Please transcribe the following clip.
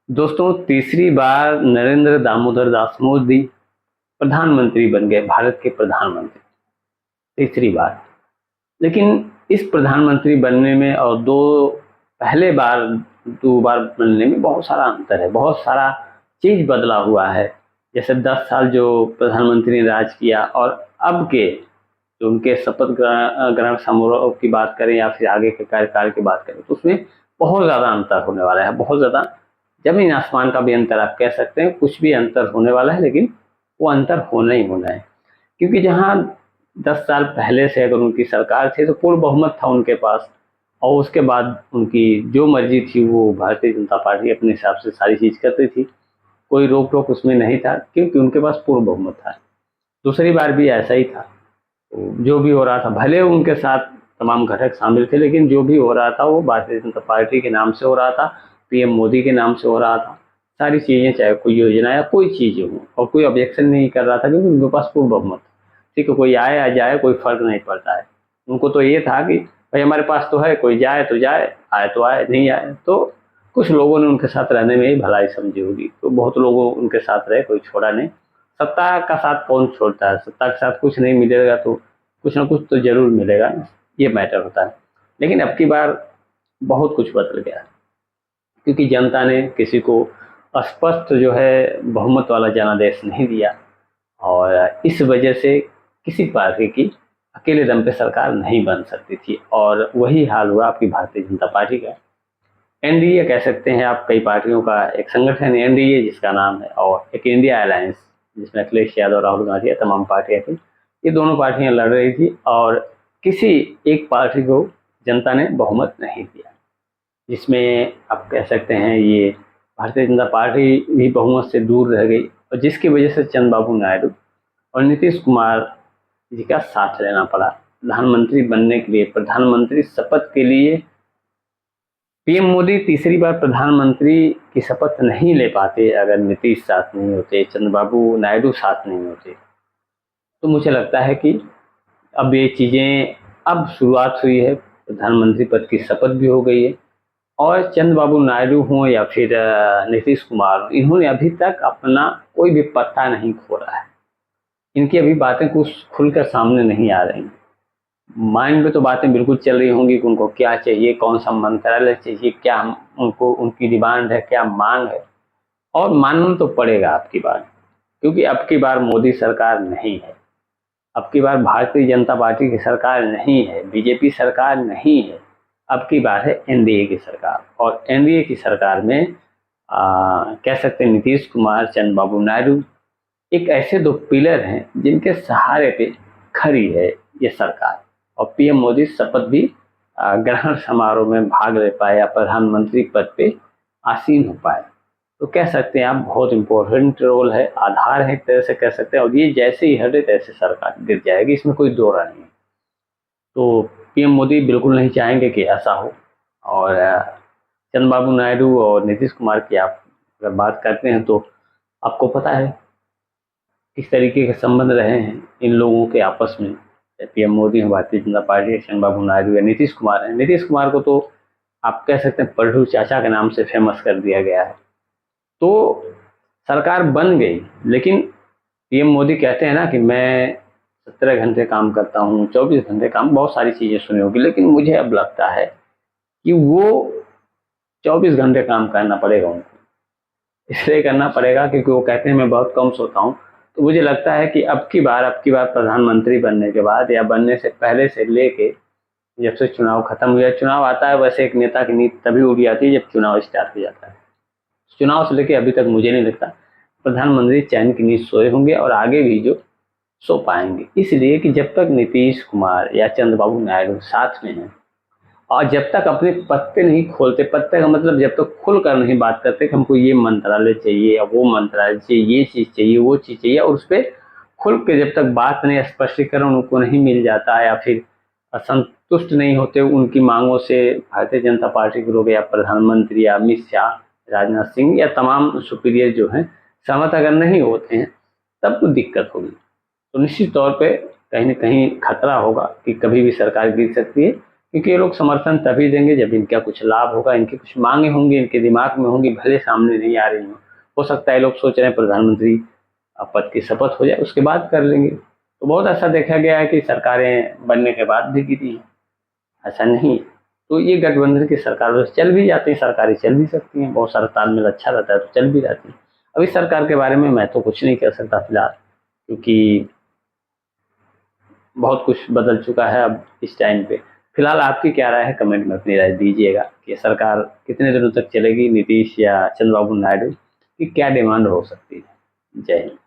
दोस्तों, तीसरी बार नरेंद्र दामोदर दास मोदी प्रधानमंत्री बन गए, भारत के प्रधानमंत्री। तीसरी बार। लेकिन इस प्रधानमंत्री बनने में और पहले बार दो बार बनने में बहुत सारा अंतर है, बहुत सारा चीज बदला हुआ है। जैसे 10 साल जो प्रधानमंत्री ने राज किया और अब के जो उनके शपथ ग्रहण समारोह की बात करें या फिर आगे के कार्यकाल की बात करें, तो उसमें बहुत ज़्यादा अंतर होने वाला है। बहुत ज़्यादा जमीन आसमान का भी अंतर आप कह सकते हैं, कुछ भी अंतर होने वाला है, लेकिन वो अंतर होना ही होना है। क्योंकि जहाँ 10 साल पहले से अगर उनकी सरकार थी तो पूर्ण बहुमत था उनके पास, और उसके बाद उनकी जो मर्जी थी वो भारतीय जनता पार्टी अपने हिसाब से सारी चीज़ करती थी। कोई रोक टोक उसमें नहीं था, क्योंकि उनके पास पूर्ण बहुमत था। दूसरी बार भी ऐसा ही था। जो भी हो रहा था, भले उनके साथ तमाम घटक शामिल थे, लेकिन जो भी हो रहा था वो भारतीय जनता पार्टी के नाम से हो रहा था, पीएम मोदी के नाम से हो रहा था। सारी चीज़ें, चाहे कोई योजना या कोई चीज़ हो, और कोई ऑब्जेक्शन नहीं कर रहा था, क्योंकि उनके पास पूर्ण बहुमत। ठीक है, कोई आए या जाए कोई फर्क नहीं पड़ता है। उनको तो ये था कि भाई हमारे पास तो है, कोई जाए तो जाए, आए तो आए, नहीं आए तो कुछ लोगों ने उनके साथ रहने में ही भलाई समझी होगी, तो बहुत लोगों उनके साथ रहे, कोई छोड़ा नहीं। सत्ता का साथ कौन छोड़ता है? सत्ता के साथ कुछ नहीं मिलेगा तो कुछ ना कुछ तो जरूर मिलेगा, ये मैटर होता है। लेकिन अब की बार बहुत कुछ बदल गया, क्योंकि जनता ने किसी को स्पष्ट जो है बहुमत वाला जनादेश नहीं दिया, और इस वजह से किसी पार्टी की अकेले दम पे सरकार नहीं बन सकती थी, और वही हाल हुआ आपकी भारतीय जनता पार्टी का। एनडीए कह सकते हैं आप, कई पार्टियों का एक संगठन है एनडीए जिसका नाम है, और एक इंडिया अलायंस जिसमें अखिलेश यादव, राहुल गांधी, तमाम पार्टियां थी। ये दोनों पार्टियां लड़ रही थी, और किसी एक पार्टी को जनता ने बहुमत नहीं दिया, जिसमें आप कह सकते हैं ये भारतीय जनता पार्टी भी बहुमत से दूर रह गई, और जिसकी वजह से चंद्रबाबू नायडू और नीतीश कुमार जी का साथ लेना पड़ा प्रधानमंत्री बनने के लिए। प्रधानमंत्री शपथ के लिए पीएम मोदी तीसरी बार प्रधानमंत्री की शपथ नहीं ले पाते अगर नीतीश साथ नहीं होते, चंद्रबाबू नायडू साथ नहीं होते। तो मुझे लगता है कि अब ये चीज़ें, अब शुरुआत हुई है, प्रधानमंत्री पद की शपथ भी हो गई है, और चंद्रबाबू नायडू हों या फिर नीतीश कुमार हों, इन्होंने अभी तक अपना कोई भी पत्ता नहीं खोला है। इनकी अभी बातें कुछ खुलकर सामने नहीं आ रही। माइंड में तो बातें बिल्कुल चल रही होंगी कि उनको क्या चाहिए, कौन सा मंत्रालय चाहिए, क्या उनको उनकी डिमांड है, क्या मांग है, और मानना तो पड़ेगा आपकी बात, क्योंकि अब की बार मोदी सरकार नहीं है, अब की बार भारतीय जनता पार्टी की सरकार नहीं है, बीजेपी सरकार नहीं है। अब की बार है एनडीए की सरकार, और एनडीए की सरकार में कह सकते हैं नीतीश कुमार, चंद्रबाबू नायडू एक ऐसे दो पिलर हैं जिनके सहारे पे खड़ी है ये सरकार। और पीएम मोदी शपथ भी ग्रहण समारोह में भाग ले पाए या प्रधानमंत्री पद पे आसीन हो पाए, तो कह सकते हैं आप बहुत इम्पोर्टेंट रोल है, आधार है, एक तरह से कह सकते हैं। और ये जैसे ही हटे तैसे सरकार गिर जाएगी, इसमें कोई दो राय नहीं। तो पीएम मोदी बिल्कुल नहीं चाहेंगे कि ऐसा हो। और चंद्रबाबू नायडू और नीतीश कुमार की आप अगर बात करते हैं तो आपको पता है किस तरीके के संबंध रहे हैं इन लोगों के आपस में। पीएम मोदी है भारतीय जनता पार्टी, चंद्रबाबू नायडू या नीतीश कुमार है। नीतीश कुमार को तो आप कह सकते हैं पलटू चाचा के नाम से फेमस कर दिया गया है। तो सरकार बन गई, लेकिन पीएम मोदी कहते हैं ना कि मैं 17 घंटे काम करता हूँ, 24 घंटे काम, बहुत सारी चीज़ें सुनी होगी, लेकिन मुझे अब लगता है कि वो 24 घंटे काम करना पड़ेगा उनको। इसलिए करना पड़ेगा क्योंकि वो कहते हैं मैं बहुत कम सोता हूँ। तो मुझे लगता है कि अब की बार प्रधानमंत्री बनने के बाद या बनने से पहले से लेके जब से चुनाव खत्म हुआ, चुनाव आता है वैसे एक नेता की नींद तभी उड़ जाती है जब चुनाव स्टार्ट हो जाता है। चुनाव से लेके अभी तक मुझे नहीं लगता प्रधानमंत्री चैन की नींद सोए होंगे, और आगे भी जो सो पाएंगे, इसलिए कि जब तक नीतीश कुमार या चंद्रबाबू नायडू साथ में हैं, और जब तक अपने पत्ते नहीं खोलते, पत्ते का मतलब जब तक खुल कर नहीं बात करते कि हमको ये मंत्रालय चाहिए या वो मंत्रालय चाहिए, ये चीज़ चाहिए, वो चीज़ चाहिए, और उस पर खुल के जब तक बात नहीं, स्पष्टीकरण उनको नहीं मिल जाता, या फिर असंतुष्ट नहीं होते उनकी मांगों से भारतीय जनता पार्टी के लोग या प्रधानमंत्री या अमित शाह, राजनाथ सिंह या तमाम सुपीरियर जो हैं सहमत अगर नहीं होते हैं, तब तो दिक्कत होगी। तो निश्चित तौर पे कहीं ना कहीं खतरा होगा कि कभी भी सरकार गिर सकती है, क्योंकि ये लोग समर्थन तभी देंगे जब इनका कुछ लाभ होगा, इनकी कुछ मांगे होंगी, इनके दिमाग में होंगी, भले सामने नहीं आ रही हो सकता है लोग सोच रहे हैं प्रधानमंत्री पद की शपथ हो जाए उसके बाद कर लेंगे। तो बहुत ऐसा देखा गया है कि सरकारें बनने के बाद भी गिरी हैं, ऐसा नहीं। तो ये गठबंधन की सरकार बस चल भी जाती है, सरकारें चल भी सकती हैं, बहुत सारा तालमेल अच्छा रहता है तो चल भी जाती है। अब इस सरकार के बारे में मैं तो कुछ नहीं कह सकता फिलहाल, क्योंकि बहुत कुछ बदल चुका है अब इस टाइम पे। फिलहाल आपकी क्या राय है, कमेंट में अपनी राय दीजिएगा कि सरकार कितने दिनों तक चलेगी, नीतीश या चंद्रबाबू नायडू की क्या डिमांड हो सकती है। जय हिंद।